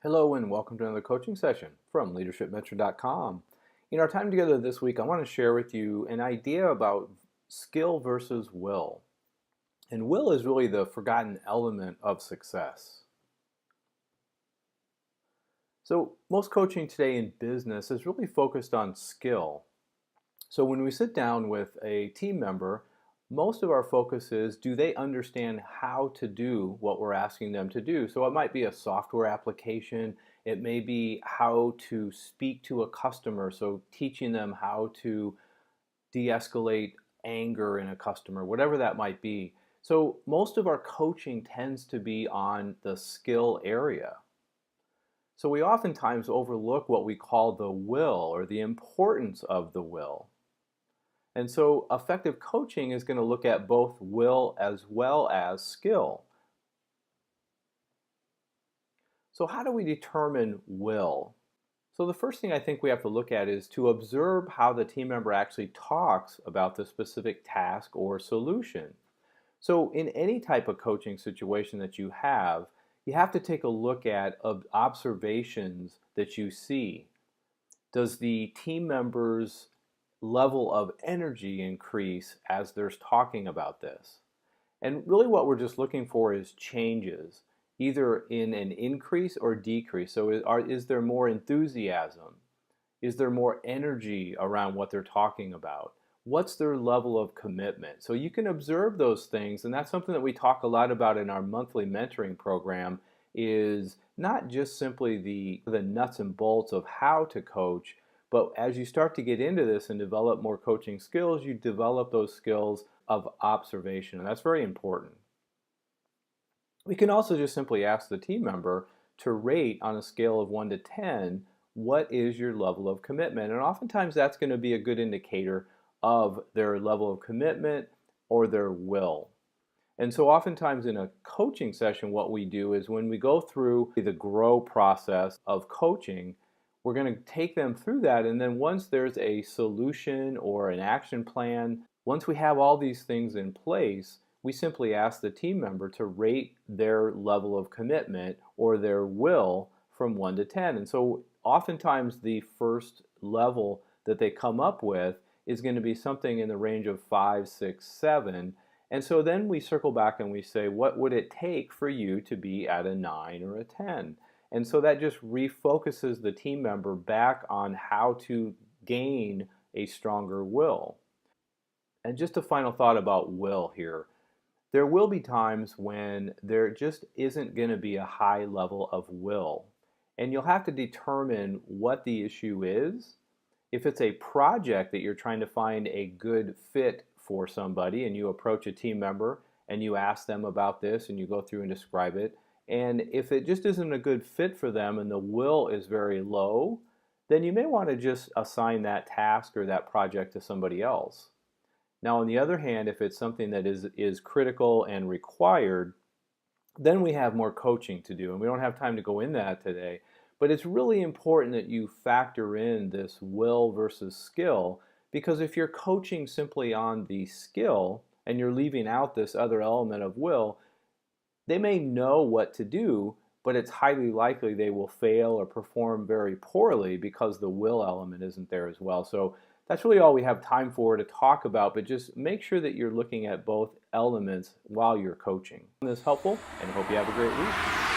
Hello and welcome to another coaching session from leadershipmentor.com. In our time together this week, I want to share with you an idea about skill versus will. And will is really the forgotten element of success. So most coaching today in business is really focused on skill. So when we sit down with a team member, most of our focus is, do they understand how to do what we're asking them to do? So it might be a software application, it may be how to speak to a customer, so teaching them how to de-escalate anger in a customer, whatever that might be. So most of our coaching tends to be on the skill area. So we oftentimes overlook what we call the will, or the importance of the will. And so effective coaching is going to look at both will as well as skill. So how do we determine will? So the first thing I think we have to look at is to observe how the team member actually talks about the specific task or solution. So in any type of coaching situation that you have to take a look at observations that you see. Does the team members level of energy increase as they're talking about this? And really what we're just looking for is changes, either in an increase or decrease. So is there more enthusiasm? Is there more energy around what they're talking about? What's their level of commitment? So you can observe those things, and that's something that we talk a lot about in our monthly mentoring program, is not just simply the nuts and bolts of how to coach, but as you start to get into this and develop more coaching skills, you develop those skills of observation, and that's very important. We can also just simply ask the team member to rate on a scale of 1 to 10, what is your level of commitment? And oftentimes that's going to be a good indicator of their level of commitment or their will. And so oftentimes in a coaching session, what we do is when we go through the grow process of coaching, we're going to take them through that, and then once there's a solution or an action plan, once we have all these things in place, we simply ask the team member to rate their level of commitment or their will from 1 to 10. And so oftentimes the first level that they come up with is going to be something in the range of 5, 6, 7. And so then we circle back and we say, what would it take for you to be at a 9 or a 10? And so that just refocuses the team member back on how to gain a stronger will. And just a final thought about will here. There will be times when there just isn't going to be a high level of will. And you'll have to determine what the issue is. If it's a project that you're trying to find a good fit for somebody, and you approach a team member and you ask them about this and you go through and describe it, and if it just isn't a good fit for them and the will is very low, then you may want to just assign that task or that project to somebody else. Now on the other hand, if it's something that is critical and required, then we have more coaching to do, and we don't have time to go in that today. But it's really important that you factor in this will versus skill, because if you're coaching simply on the skill and you're leaving out this other element of will, they may know what to do, but it's highly likely they will fail or perform very poorly because the will element isn't there as well. So that's really all we have time for to talk about, but just make sure that you're looking at both elements while you're coaching. This is helpful, and I hope you have a great week.